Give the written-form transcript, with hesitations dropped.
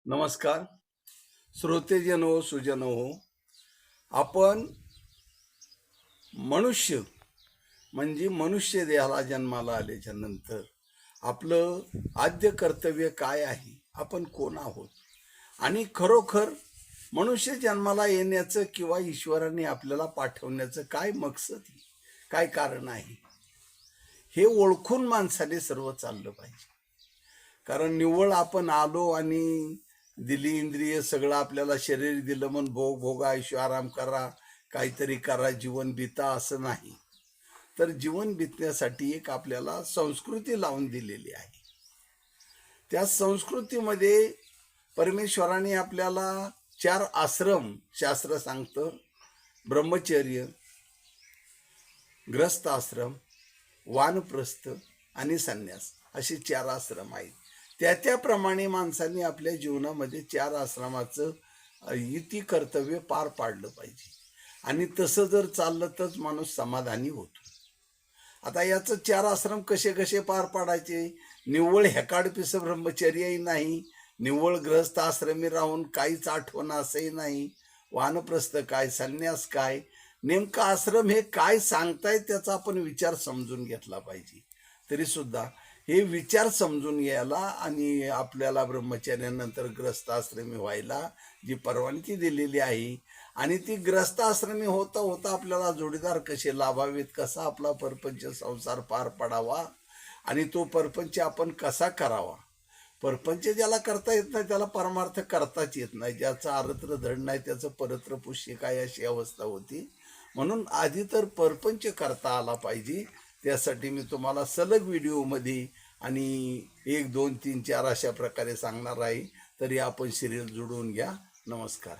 नमस्कार श्रोतेजन हो सुजन हो. आपण मनुष्य म्हणजे मनुष्य देहाला जन्माला आल्याच्या नंतर आपलं आद्य कर्तव्य काय आहे, आपण कोण आहोत आणि खरोखर मनुष्य जन्माला येण्याचं किंवा ईश्वराने आपल्याला पाठवण्याचं काय मकसद आहे, काय कारण आहे, हे ओळखून माणसाने सर्व चाललं पाहिजे. कारण निव्वळ आपण आलो आणि दिली इंद्रिय सगळं आपल्याला शरीर दिलं म्हणून भोग भोगा आयुष्य आराम करा, काहीतरी करा, जीवन बिता असं नाही. तर जीवन बितण्यासाठी एक आपल्याला संस्कृती लावून दिलेली आहे. त्या संस्कृतीमध्ये परमेश्वराने आपल्याला 4 आश्रम शास्त्र सांगतं. ब्रह्मचर्य, ग्रस्त आश्रम, वानप्रस्थ आणि संन्यास असे 4 आश्रम आहेत. त्याप्रमाणे माणसांनी आपल्या जीवनामध्ये 4 आश्रमाचं इति कर्तव्य पार पाडलं पाहिजे आणि तसं जर चाललं तरच माणूस समाधानी होतो. आता याचं 4 आश्रम कसे कसे पार पाडायचे? निव्वळ हेकाडपिस ब्रह्मचर्यही नाही, निव्वळ ग्रहस्थ आश्रमी राहून काहीच आठवण असंही नाही. वानप्रस्थ काय, संन्यास काय, नेमका आश्रम हे काय सांगताय त्याचा आपण विचार समजून घेतला पाहिजे. तरी सुद्धा हे विचार समजून घ्यायला आणि आपल्याला ब्रह्मचर्यानंतर ग्रस्ताश्रमी व्हायला जी परवानगी दिलेली आहे आणि ती ग्रस्ताश्रमी होता होता आपल्याला जोडीदार कसे लाभावेत, कसा आपला परपंच संसार पार पडावा आणि तो परपंच आपण कसा करावा. परपंच ज्याला करता येत नाही त्याला परमार्थ करताच येत नाही. ज्याचा अरत्र धड नाही त्याचं परत्र पुष्य काय अशी अवस्था होती. म्हणून आधी तर परपंच करता आला पाहिजे. त्यासाठी मी तुम्हाला सलग व्हिडिओमध्ये आणि 1, 2, 3, 4 अशा प्रकारे सांगणार आहे. तरी आपण सिरियल जुळवून घ्या. नमस्कार.